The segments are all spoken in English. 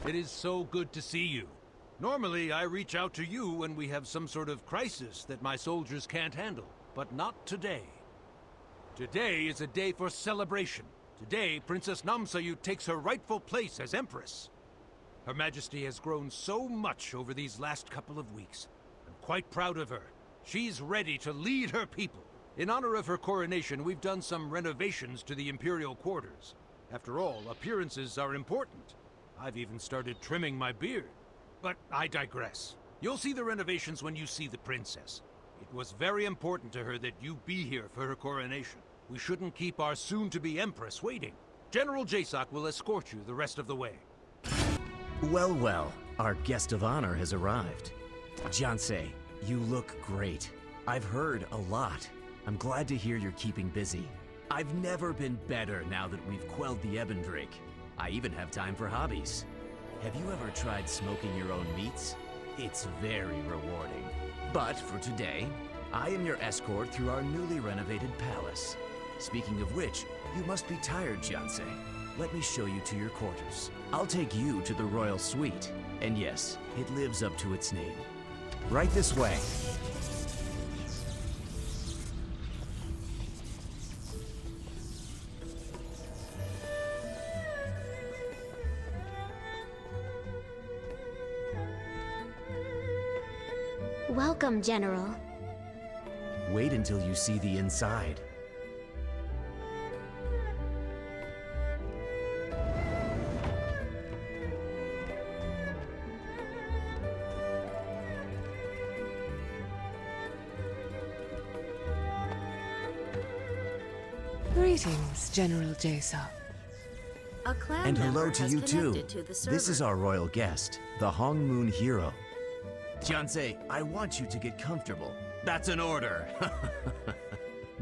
It is so good to see you. Normally, I reach out to you when we have some sort of crisis that my soldiers can't handle, but not today. Today is a day for celebration. Today, Princess Namsayu takes her rightful place as Empress. Her Majesty has grown so much over these last couple of weeks. I'm quite proud of her. She's ready to lead her people. In honor of her coronation, we've done some renovations to the Imperial quarters. After all, appearances are important. I've even started trimming my beard. But I digress. You'll see the renovations when you see the princess. It was very important to her that you be here for her coronation. We shouldn't keep our soon-to-be Empress waiting. General Jasoc will escort you the rest of the way. Well, well, our guest of honor has arrived. Jiansei, you look great. I've heard a lot. I'm glad to hear you're keeping busy. I've never been better now that we've quelled the Ebon Drake. I even have time for hobbies. Have you ever tried smoking your own meats? It's very rewarding. But for today, I am your escort through our newly renovated palace. Speaking of which, you must be tired, Jiansei. Let me show you to your quarters. I'll take you to the royal suite. And yes, it lives up to its name. Right this way. Welcome, General. Wait until you see the inside. Greetings, General Jasoc. A clan And hello member to has you too. connected to the This is server. our royal guest, the Hong Moon Hero. Jiansei, I want you to get comfortable. That's an order.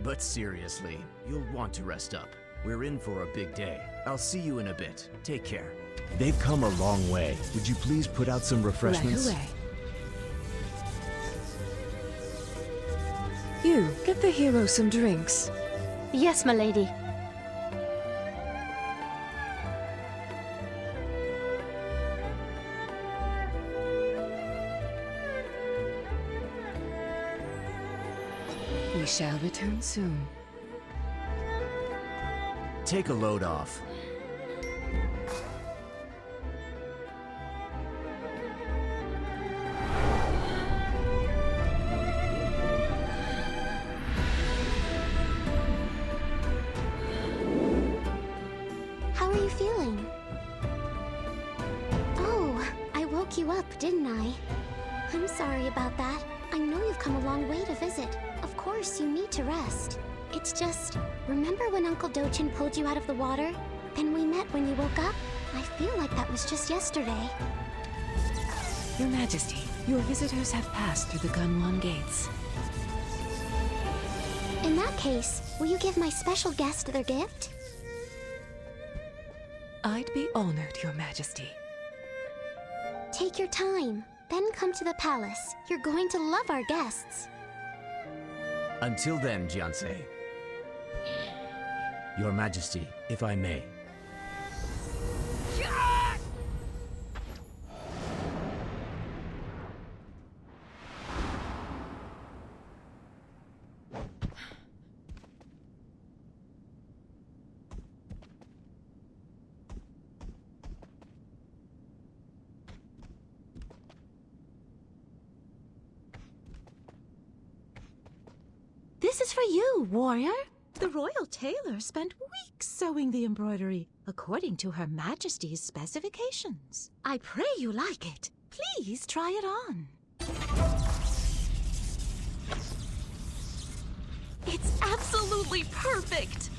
But seriously, you'll want to rest up. We're in for a big day. I'll see you in a bit. Take care. They've come a long way. Would you please put out some refreshments? Right away. You, get the hero some drinks. Yes, my lady. We shall return soon. Take a load off. How are you feeling? Oh, I woke you up, didn't I? I'm sorry about that. I know you've come a long way to visit. Of course, you need to rest. It's just, remember when Uncle Dochin pulled you out of the water? Then we met when you woke up? I feel like that was just yesterday. Your Majesty, your visitors have passed through the Gunwan gates. In that case, will you give my special guest their gift? I'd be honored, Your Majesty. Take your time, then come to the palace. You're going to love our guests. Until then, Jiansei. Your Majesty, if I may. This is for you, warrior. The royal tailor spent weeks sewing the embroidery according to Her Majesty's specifications. I pray you like it. Please try it on. It's absolutely perfect!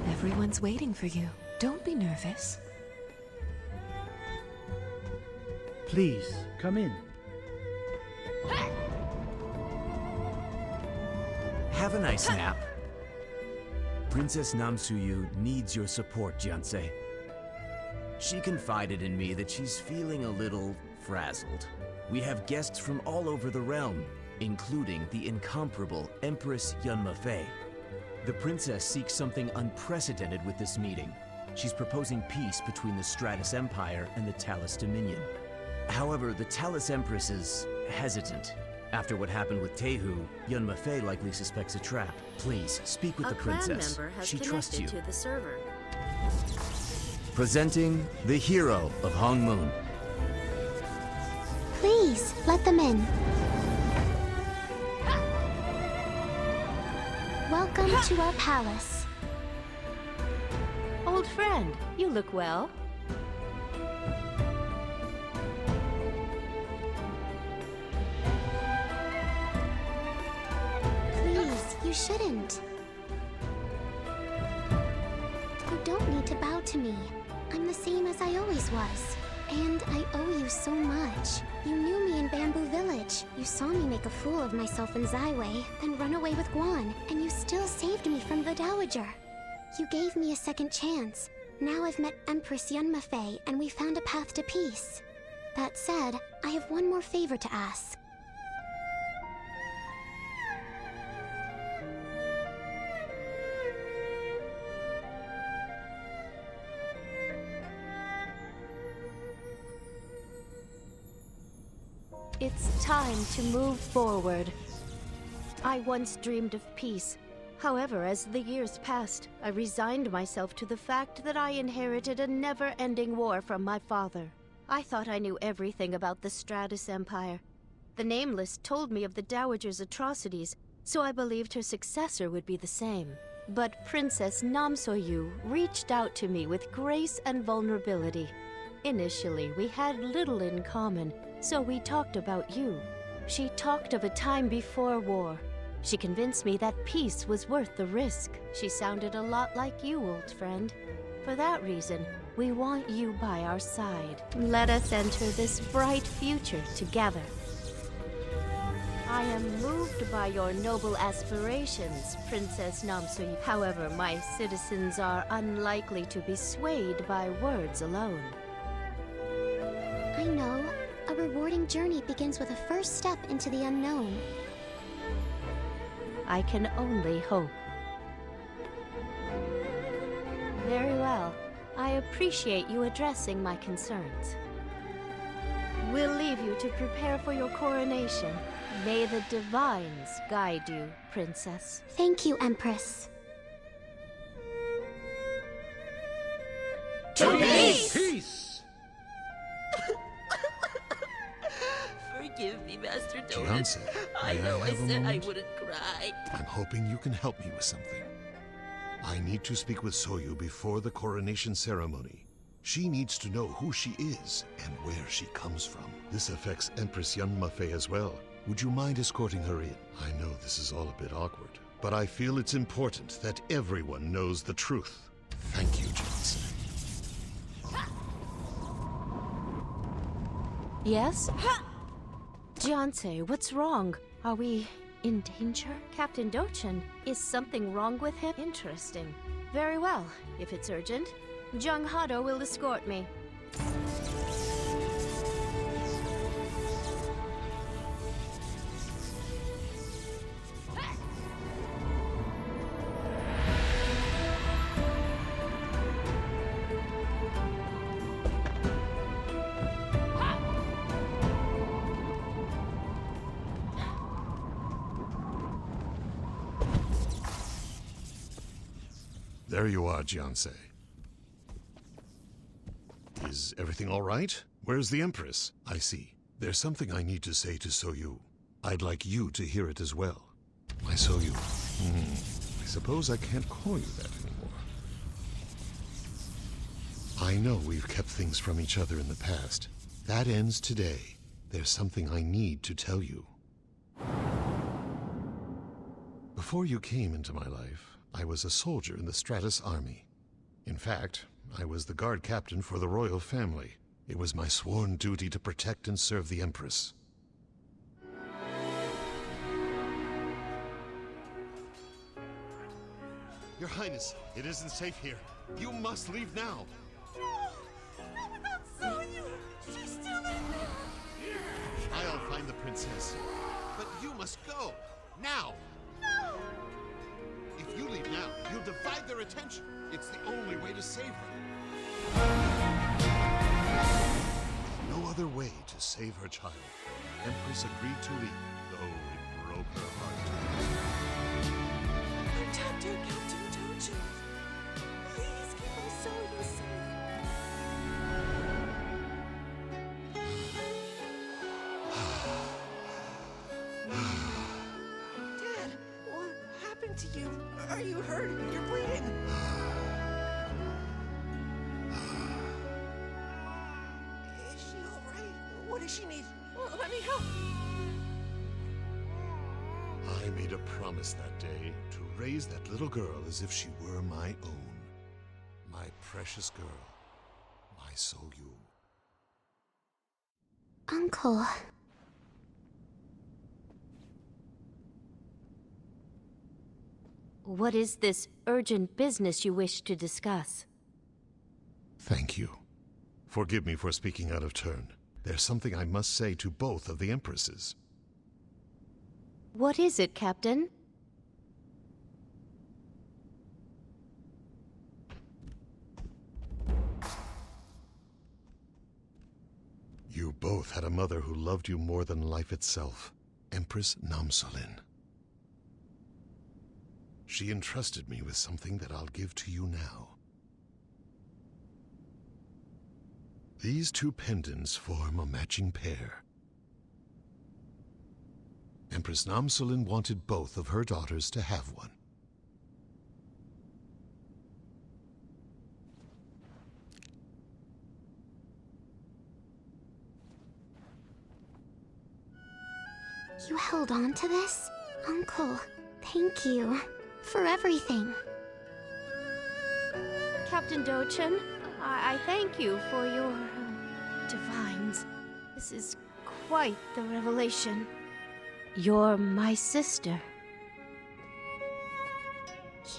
Everyone's waiting for you. Don't be nervous. Please, come in. Have a nice nap. Princess Namsuyu needs your support, Jiansei. She confided in me that she's feeling a little frazzled. We have guests from all over the realm, including the incomparable Empress Yunma Fei. The princess seeks something unprecedented with this meeting. She's proposing peace between the Stratus Empire and the Talus Dominion. However, the Talus Empress is hesitant. After what happened with Tehu, Yun Mafei likely suspects a trap. Please, speak with the princess. A clan member has She trusts connected you. to the server. Presenting the hero of Hong Moon. Please, let them in. Welcome to our palace. Old friend, you look well. Please, you shouldn't. You don't need to bow to me. I'm the same as I always was. And I owe you so much. You knew me in Bamboo Village. You saw me make a fool of myself in Zaiwei, then run away with Guan, and you still saved me from the Dowager. You gave me a second chance. Now I've met Empress Yun Mafei, and we found a path to peace. That said, I have one more favor to ask. It's time to move forward. I once dreamed of peace. However, as the years passed, I resigned myself to the fact that I inherited a never-ending war from my father. I thought I knew everything about the Stratus Empire. The Nameless told me of the Dowager's atrocities, so I believed her successor would be the same. But Princess Namsoyu reached out to me with grace and vulnerability. Initially, we had little in common, so we talked about you. She talked of a time before war. She convinced me that peace was worth the risk. She sounded a lot like you, old friend. For that reason, we want you by our side. Let us enter this bright future together. I am moved by your noble aspirations, Princess Namsoyu. However, my citizens are unlikely to be swayed by words alone. I know. A rewarding journey begins with a first step into the unknown. I can only hope. Very well. I appreciate you addressing my concerns. We'll leave you to prepare for your coronation. May the divines guide you, Princess. Thank you, Empress. To peace! Peace! Forgive me, Master Donut. Fiancé, I may know I have a said I moment? wouldn't cry. I'm hoping you can help me with something. I need to speak with Soyu before the coronation ceremony. She needs to know who she is and where she comes from. This affects Empress Yun Mafei as well. Would you mind escorting her in? I know this is all a bit awkward, but I feel it's important that everyone knows the truth. Thank you, Johnson. Yes? Jianse, what's wrong? Are we in danger? Captain Dochin, is something wrong with him? Interesting. Very well. If it's urgent, Jung Hado will escort me. There you are, Jianse. Is everything all right? Where's the Empress? I see. There's something I need to say to Soyu. I'd like you to hear it as well. My Soyu. I suppose I can't call you that anymore. I know we've kept things from each other in the past. That ends today. There's something I need to tell you. Before you came into my life, I was a soldier in the Stratus Army. In fact, I was the guard captain for the royal family. It was my sworn duty to protect and serve the Empress. Your Highness, it isn't safe here. You must leave now. She's still in there. I'll find the princess. But you must go. Now! No! If If you leave now, you'll divide their attention. It's the only way to save her. With no other way to save her child, Empress agreed to leave, though it broke her heart. Protect her, Captain Dojo. Please keep us so safe. Dad, what happened to you? Are you hurt? You're bleeding. Is she all right? What does she need? Let me help. I made a promise that day to raise that little girl as if she were my own. My precious girl. My Soyu. Uncle. What is this urgent business you wish to discuss? Thank you. Forgive me for speaking out of turn. There's something I must say to both of the Empresses. What is it, Captain? You both had a mother who loved you more than life itself, Empress Namsolin. She entrusted me with something that I'll give to you now. These two pendants form a matching pair. Empress Namsolin wanted both of her daughters to have one. You held on to this? Uncle, thank you for everything. Captain Dochin, I thank you for your divines. This is quite the revelation. You're my sister.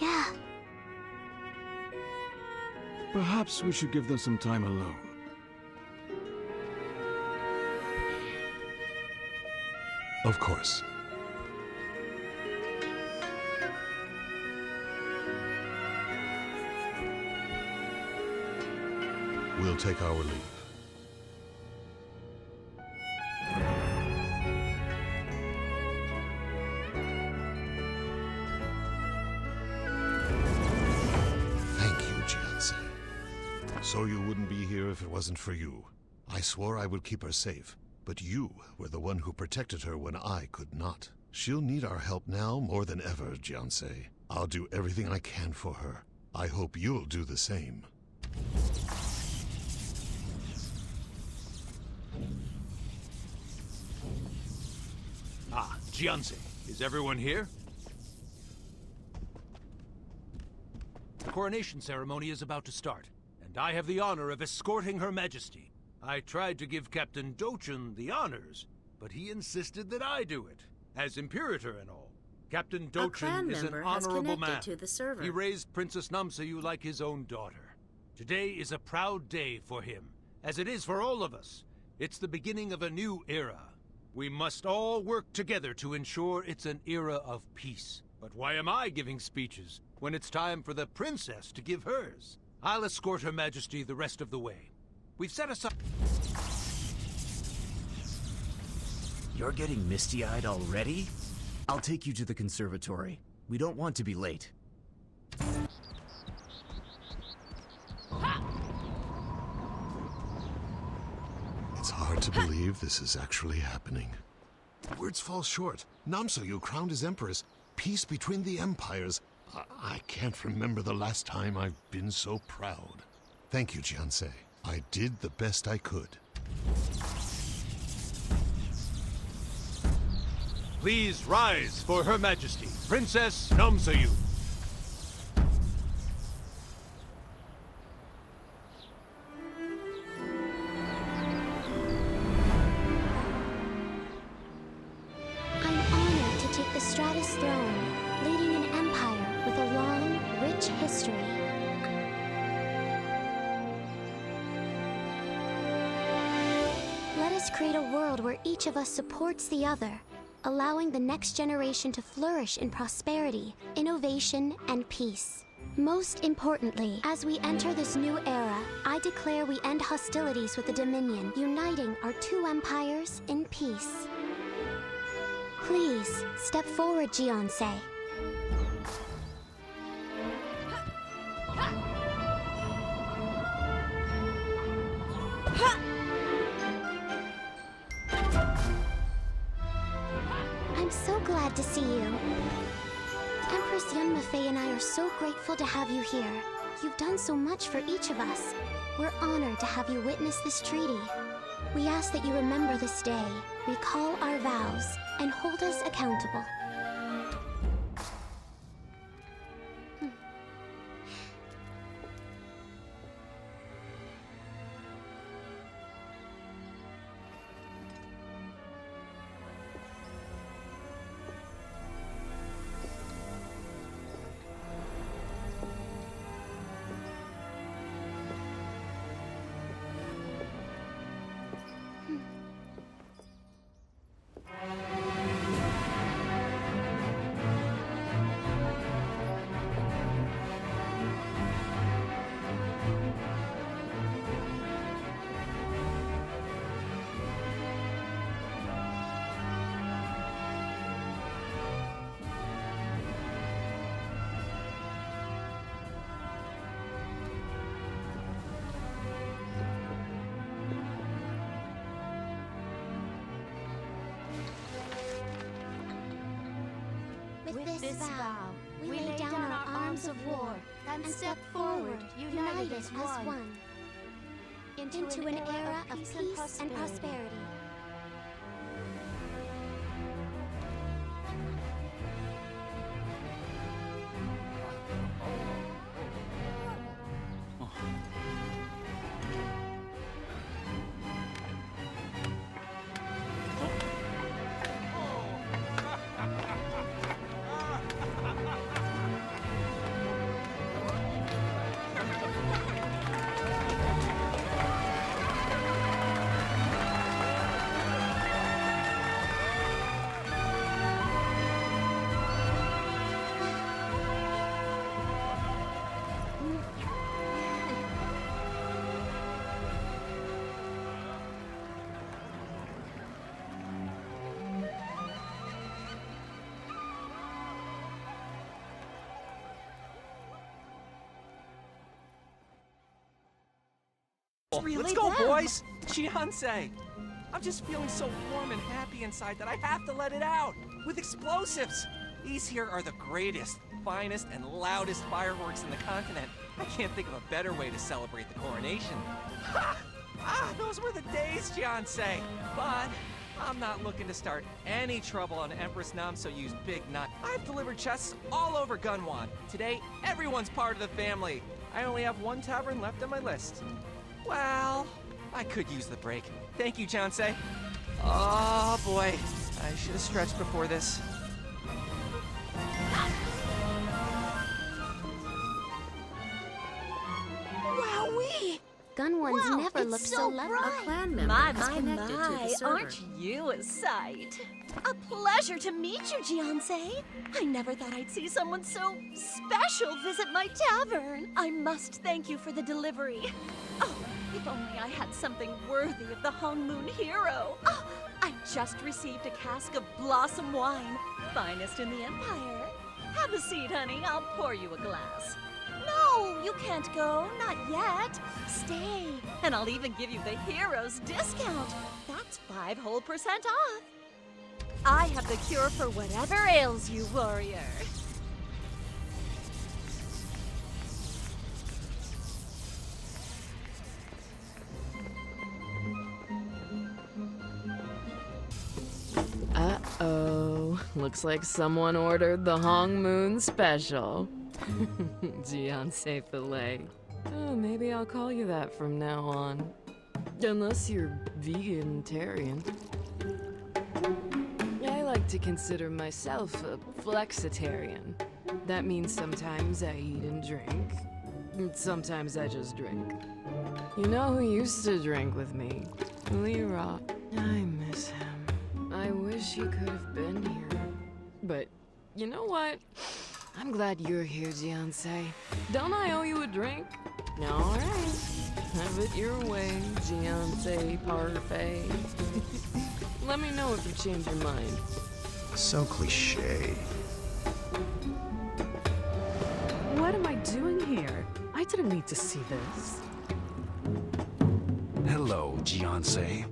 Yeah. Perhaps we should give them some time alone. Of course. We'll take our leave. Thank you, Jiansei. So you wouldn't be here if it wasn't for you. I swore I would keep her safe, but you were the one who protected her when I could not. She'll need our help now more than ever, Jiansei. I'll do everything I can for her. I hope you'll do the same. Ah, Jiansei, is everyone here? The coronation ceremony is about to start, and I have the honor of escorting Her Majesty. I tried to give Captain Dochin the honors, but he insisted that I do it, as Imperator and all. Captain Dochin is an honorable man. To the server. He raised Princess Namsayu like his own daughter. Today is a proud day for him, as it is for all of us. It's the beginning of a new era. We must all work together to ensure it's an era of peace. But why am I giving speeches when it's time for the princess to give hers? I'll escort Her Majesty the rest of the way. We've set aside... You're getting misty-eyed already? I'll take you to the conservatory. We don't want to be late. It's hard to believe this is actually happening. Words fall short. Namsayu crowned as Empress. Peace between the empires. I can't remember the last time I've been so proud. Thank you, Jiansei. I did the best I could. Please rise for Her Majesty, Princess Namsayu. I'm honored to take the Stratus throne, leading an empire with a long, rich history. Let us create a world where each of us supports the other, allowing the next generation to flourish in prosperity, innovation, and peace. Most importantly, as we enter this new era, I declare we end hostilities with the Dominion, uniting our two empires in peace. Please, step forward, Gionsei. I'm so glad to see you. Empress Yunmafei and I are so grateful to have you here. You've done so much for each of us. We're honored to have you witness this treaty. We ask that you remember this day, recall our vows, and hold us accountable. With this vow, we lay down our arms of war and step forward, united as one, into an era of peace and prosperity. Let's go, boys! Gionsei! I'm just feeling so warm and happy inside that I have to let it out! With explosives! These here are the greatest, finest, and loudest fireworks in the continent. I can't think of a better way to celebrate the coronation. Ha! Ah, those were the days, Gionsei! But I'm not looking to start any trouble on Empress Namsoyu's big nut. I've delivered chests all over Gunwan. Today, everyone's part of the family. I only have one tavern left on my list. Well, I could use the break. Thank you, Gionsei. Oh boy, I should have stretched before this. Wowee! Gunwan's never looked so lovely. A clan member is connected to the server. Aren't you a sight? A pleasure to meet you, Gionsei. I never thought I'd see someone so special visit my tavern. I must thank you for the delivery. Oh, if only I had something worthy of the Hong Moon hero. Oh, I just received a cask of blossom wine, finest in the Empire. Have a seat, honey. I'll pour you a glass. No, you can't go. Not yet. Stay, and I'll even give you the hero's discount. That's 5% off. I have the cure for whatever ails you, warrior. Uh-oh. Looks like someone ordered the Hong Moon special. Gionsei filet. Oh, maybe I'll call you that from now on. Unless you're vegetarian. I like to consider myself a flexitarian. That means sometimes I eat and drink. Sometimes I just drink. You know who used to drink with me? Leroy. I miss him. I wish wish you could have been here. But you know what? I'm glad you're here, Jiansei. Don't I owe you a drink? All right. Have it your way, Jiansei Parfait. Let me know if you change your mind. So cliche. What am I doing here? I didn't need to see this. Hello, Jiansei.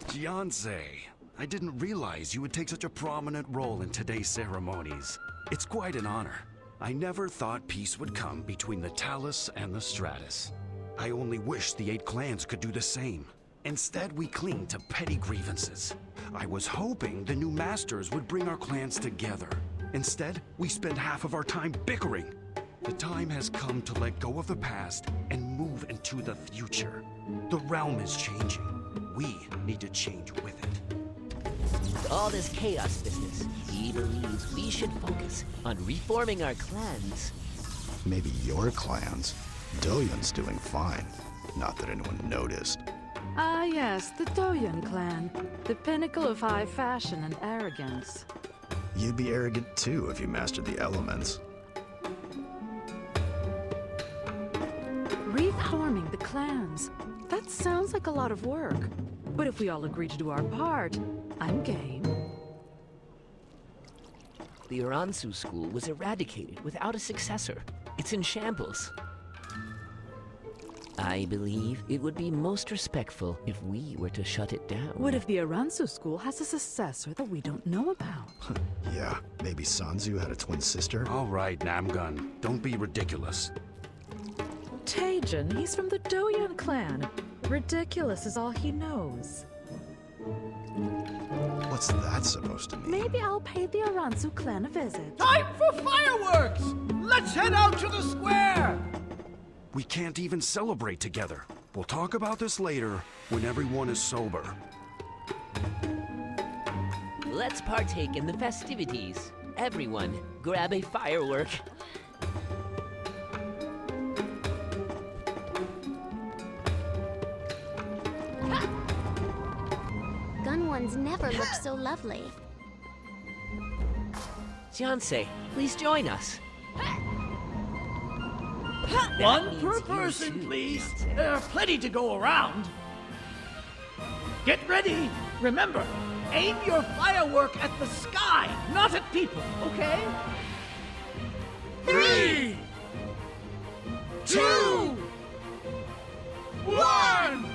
Jiansei, I didn't realize you would take such a prominent role in today's ceremonies. It's quite an honor. I never thought peace would come between the Talus and the Stratus. I only wish the 8 clans could do the same. Instead, we cling to petty grievances. I was hoping the new masters would bring our clans together. Instead, we spend half of our time bickering. The time has come to let go of the past and move into the future. The realm is changing. We need to change with it. All this chaos business, he believes we should focus on reforming our clans. Maybe your clans. Doyun's doing fine. Not that anyone noticed. Ah, yes, the Doyun clan. The pinnacle of high fashion and arrogance. You'd be arrogant too if you mastered the elements. Reforming the clans. That sounds like a lot of work. But if we all agree to do our part, I'm game. The Uransu school was eradicated without a successor. It's in shambles. I believe it would be most respectful if we were to shut it down. What if the Uransu school has a successor that we don't know about? Yeah, maybe Sanzu had a twin sister? All right, Namgun, don't be ridiculous. Taejin, he's from the Doyun clan. Ridiculous is all he knows. What's that supposed to mean? Maybe I'll pay the Uransu clan a visit. Time for fireworks! Let's head out to the square! We can't even celebrate together. We'll talk about this later, when everyone is sober. Let's partake in the festivities. Everyone, grab a firework. Gun ones never look so lovely. Jiansei, please join us. One per person, please. There are plenty to go around. Get ready. Remember, aim your firework at the sky, not at people, okay? 3, 2, 1!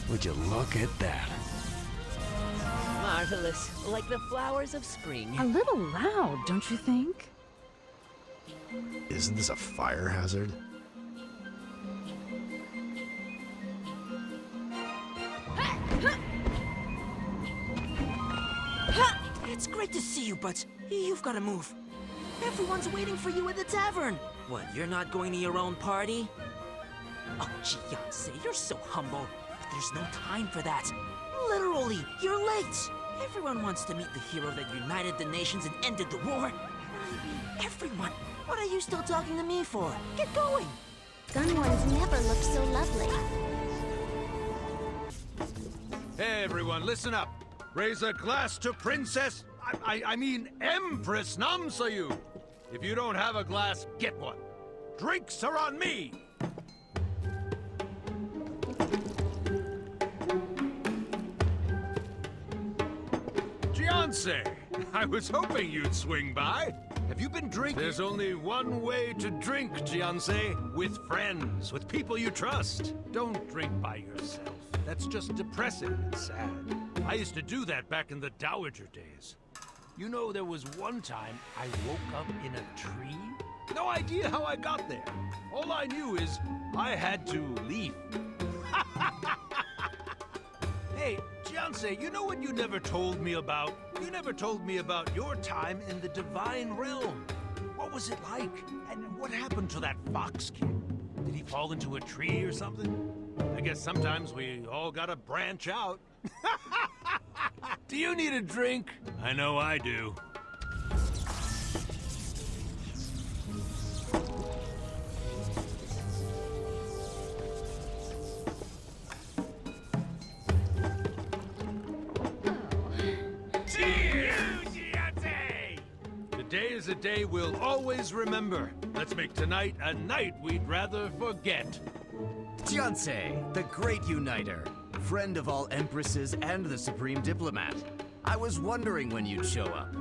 Would you look at that? Marvelous, like the flowers of spring. A little loud, don't you think? Isn't this a fire hazard? It's great to see you, but you've got to move. Everyone's waiting for you at the tavern. What, you're not going to your own party? Oh, Jiansei, you're so humble. But there's no time for that. Literally, you're late. Everyone wants to meet the hero that united the nations and ended the war. I mean, everyone. What are you still talking to me for? Get going. Gun ones never look so lovely. Hey, everyone, listen up. Raise a glass to Princess... I mean Empress Namsayu. If you don't have a glass, get one. Drinks are on me. Jiansei, I was hoping you'd swing by. Have you been drinking? There's only one way to drink, Jiansei. With friends, with people you trust. Don't drink by yourself. That's just depressing and sad. I used to do that back in the Dowager days. You know, there was one time I woke up in a tree. No idea how I got there. All I knew is I had to leave. Hey, Jiansei, you know what you never told me about? You never told me about your time in the Divine Realm. What was it like? And what happened to that fox kid? Did he fall into a tree or something? I guess sometimes we all gotta branch out. Do you need a drink? I know I do. is a day we'll always remember. Let's make tonight a night we'd rather forget. Jiansei, the Great Uniter, friend of all empresses and the Supreme Diplomat. I was wondering when you'd show up.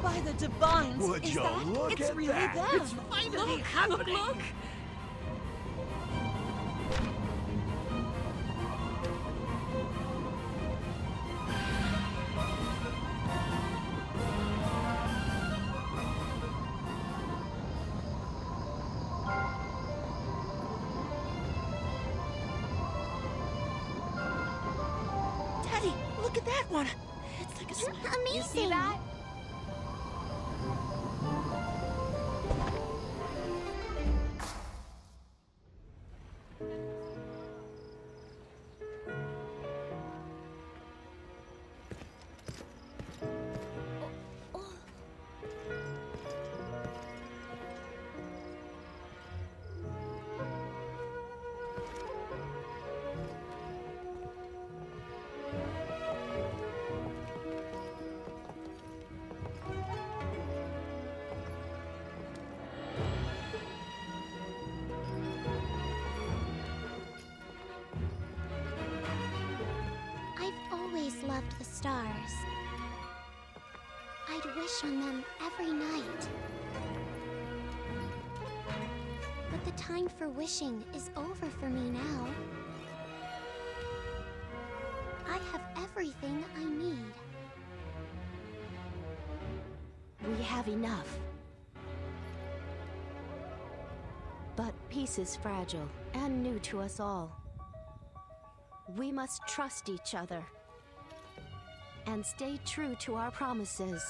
By the divines, Would is you that? look It's at really that? them. It's finally happening. Look. Daddy, look at that one. It's like a smile. Amazing! You see that? Always loved the stars. I'd wish on them every night. But the time for wishing is over for me now. I have everything I need. We have enough. But peace is fragile and new to us all. We must trust each other and stay true to our promises.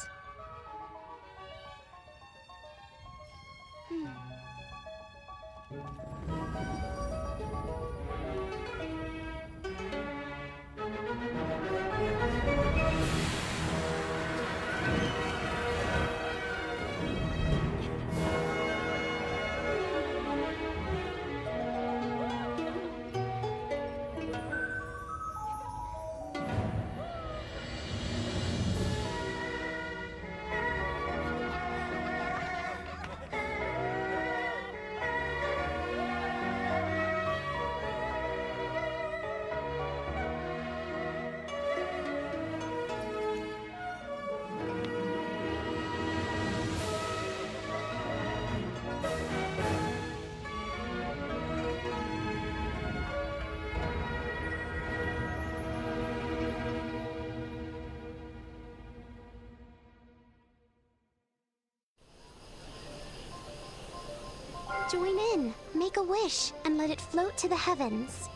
Join in, make a wish, and let it float to the heavens.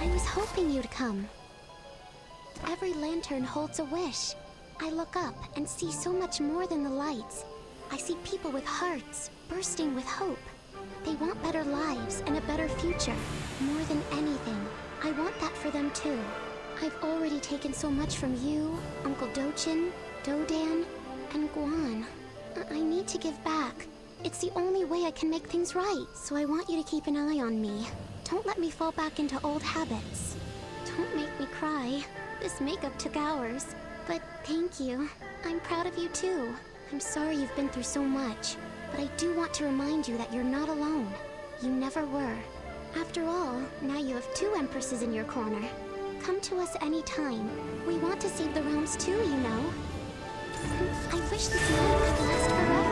I was hoping you'd come. Every lantern holds a wish. I look up and see so much more than the lights. I see people with hearts, bursting with hope. They want better lives and a better future. More than anything, I want that for them too. I've already taken so much from you, Uncle Dochin, Dodan, and Guan. I need to give back. It's the only way I can make things right, so I want you to keep an eye on me. Don't let me fall back into old habits. Don't make me cry. This makeup took hours, but thank you. I'm proud of you too. I'm sorry you've been through so much, but I do want to remind you that you're not alone. You never were. After all, now you have 2 empresses in your corner. Come to us anytime. We want to save the realms too, you know. I wish this night could last forever.